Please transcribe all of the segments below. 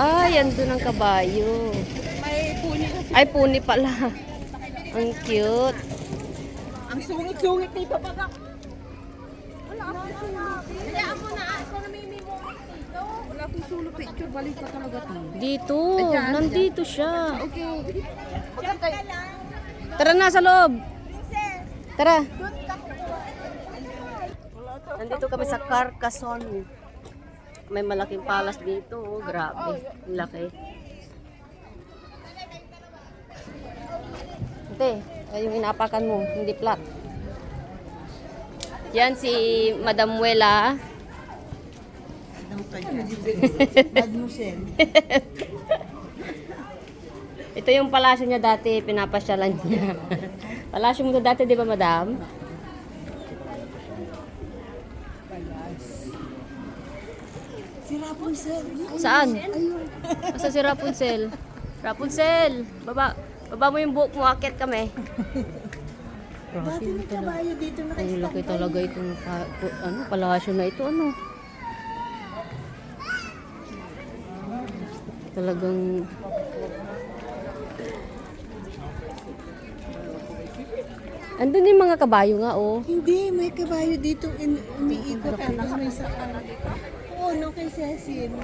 Ay, andun ang kabayo. May puni. Ay, puni pala. Ang cute. Ang sungit-sungit nito baga. Wala akong sulupit. Hayaan mo na ako na may moment dito. Wala akong sulupit. Balik ka talaga dito. Dito. Nandito siya. Okay. Tara na sa loob. Tara. Nandito kami sa Carcassonne. May malaking palas dito. Oh, grabe. Ang laki. Ate, yung inapakan mo. Hindi flat. Yan si Madam Wela. Ito yung palasyo niya dati. Pinapasyalan niya. Palasyo mo dati, di ba, Madam? Si Rapunzel. Saan? Asa si Rapunzel? Rapunzel! Baba mo yung buhok mo, akit kami. Dati may kabayo dito na Ang laki talaga itong palasyo na ito. Ano? Talagang... Andun yung mga kabayo nga, oh. Hindi, may kabayo dito umiikot. May isa Oo, no, kay Cecil.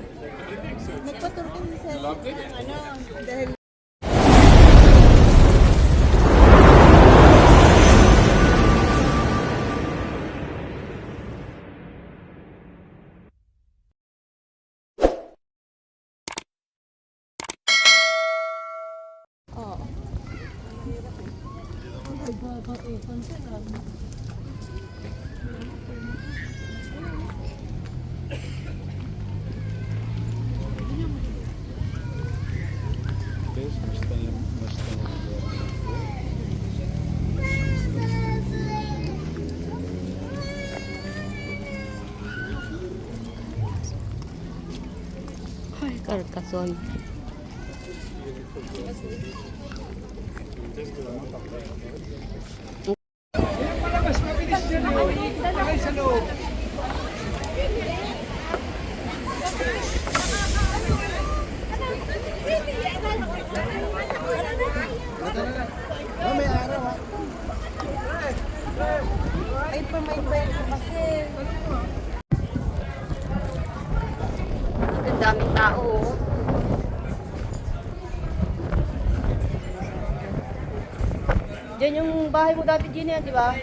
Nagpaturo kay Cecil ng dahil Carcassonne. ay pamaybayin ko kasi. Ang daming tao, oh. Diyan yung bahay mo dati, Gina, di ba?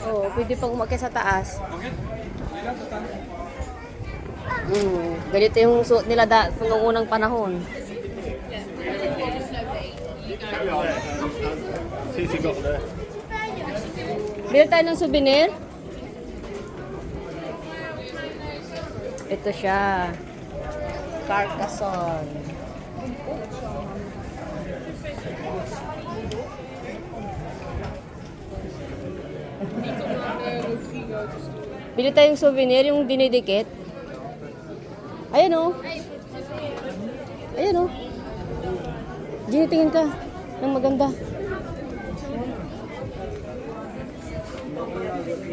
Oh, pwede pang umakyat sa taas. Ganito yung suot nila noong unang panahon. Bili tayo ng souvenir. Ito siya. Carcassonne. Bili tayong souvenir, yung dinidikit. Ayan o. Ayan o. Ginitingin ka ng maganda.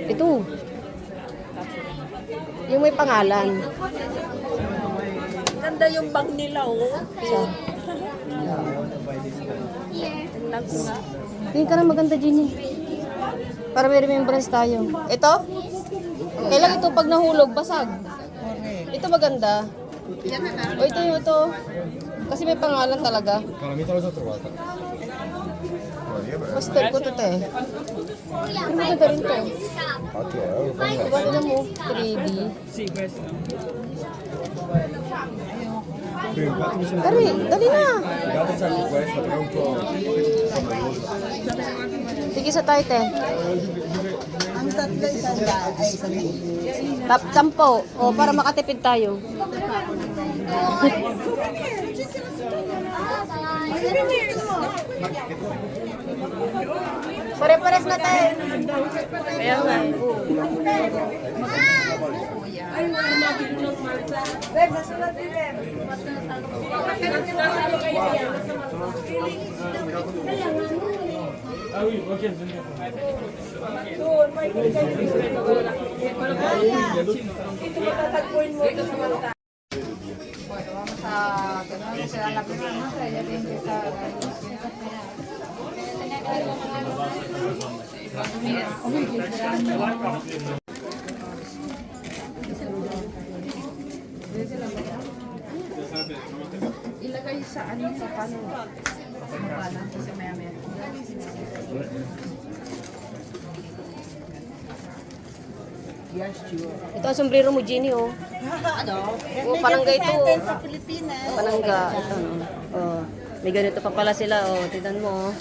Ito. Yung may pangalan. Ganda yung bag nila, oh. So, Tingnan ko nga. tingin ka na maganda, Ginny. Para may remembrance tayo. Ito? Kailan ito pag nahulog, basag? Ito maganda. O ito yung ito. Kasi may pangalan talaga. Pastel ko ito, te. Pero maganda rin to. Diba rin mo? 3D. Dali, dali na. Sige sa tayo, te. Ang tatlo isanda ay isang Tap, 10. O, para makatipid tayo. Pare-pares na tayo. Kaya nga. Doon, may ito matatagpuin mo ito sa mata. Ilagay sa ano sa pano. Mabalang kasi maya-maya. Yes, sure. Ito ang sombrero mo, Jenny, oh. Ano? Oh, panangga ito. Sa Pilipinas. Panangga. Ito, no? Oh. May ganito pa pala sila, oh. Tignan mo, oh.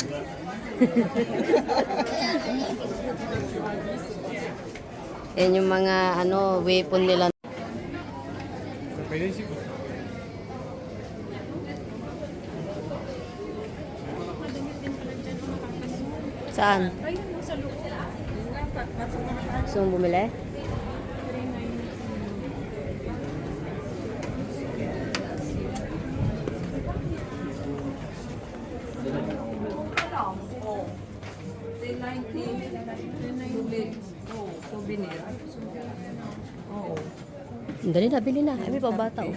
Yan yung mga, ano, weapon nila. Saan? Gusto mong bumili? Souvenir. Oo. Dali na, bili na. Ay, may pabata, oh.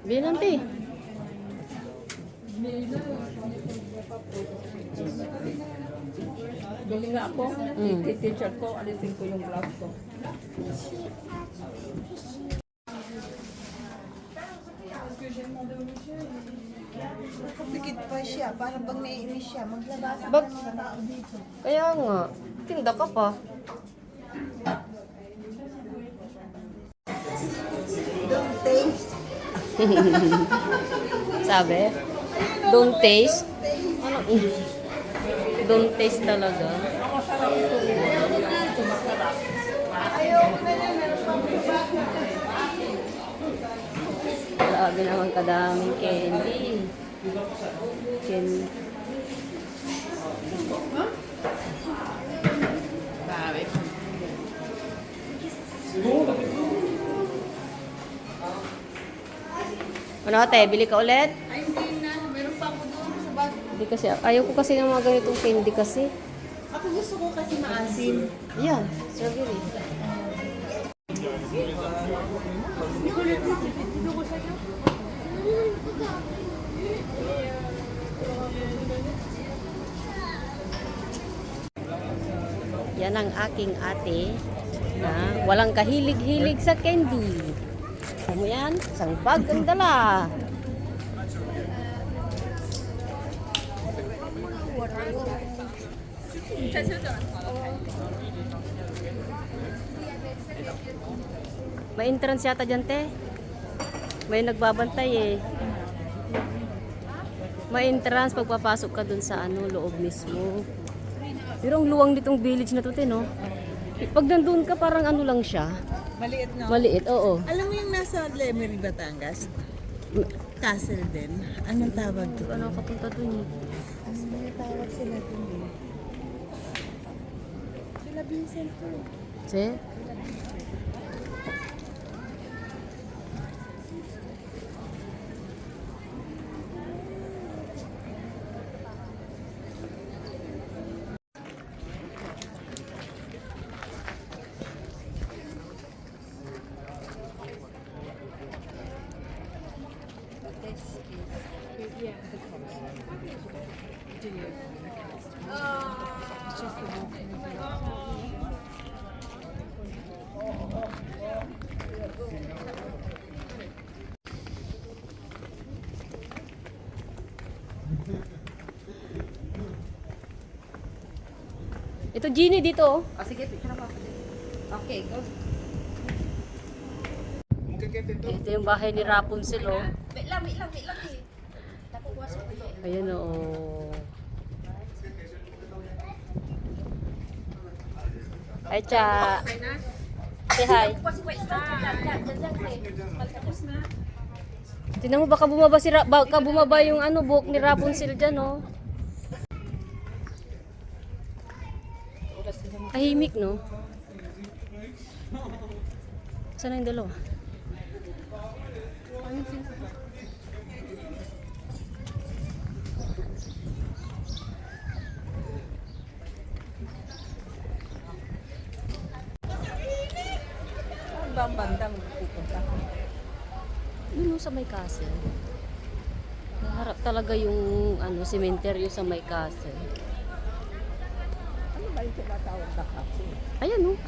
Bili na, te. Bili nga ako. T-shirt ko, alisin ko yung blouse ko. Nakapikit pa siya, parang bang naiinis siya. Maglabasa Bak- ka ng tao dito. Kaya nga, tinda ka pa. Don't taste. Sabi? Don't taste? Ano? Don't taste talaga. Grabe naman kadaming candy. Candy. Ano ate, bili ka ulit? Ay, hindi na. Meron pa ako doon sa bag. Hindi kasi, ayaw ko kasi ng mga ganitong candy kasi. Ako gusto ko kasi maasim. Yan, strawberry. Yan ang aking ate na walang kahilig-hilig sa candy. Ano yan? Isang bag ang dala. May entrance yata dyan, te. May nagbabantay eh. May entrance pagpapasok ka dun sa ano, loob mismo. Pero ang luwang nitong village na to, te, no? Pag nandun ka, parang ano lang siya. Maliit, no? Maliit, oo. Alam mo yung nasa Lemery, Batangas? Castle din. Anong tawag doon? Ano kapunta dun eh? May tawag sila doon eh. Sila Vincent ko. Che? Ito Genie dito. Oh. Sige, picture ako. Okay, go. Ito yung bahay ni Rapunzel, oh. Wait lang. Ayan, oh. Hi, Cha. Say hi. Tingnan mo, baka bumaba, baka bumaba yung ano, buhok ni Rapunzel dyan, oh. Tahimik, no? Saan na yung dalawa? Ano sinasabi? Ang bang bandang pupunta? Yun sa may castle. Naharap talaga yung ano, sementeryo sa may castle. Ano ba yung tinatawag na kasi? Ayan oh.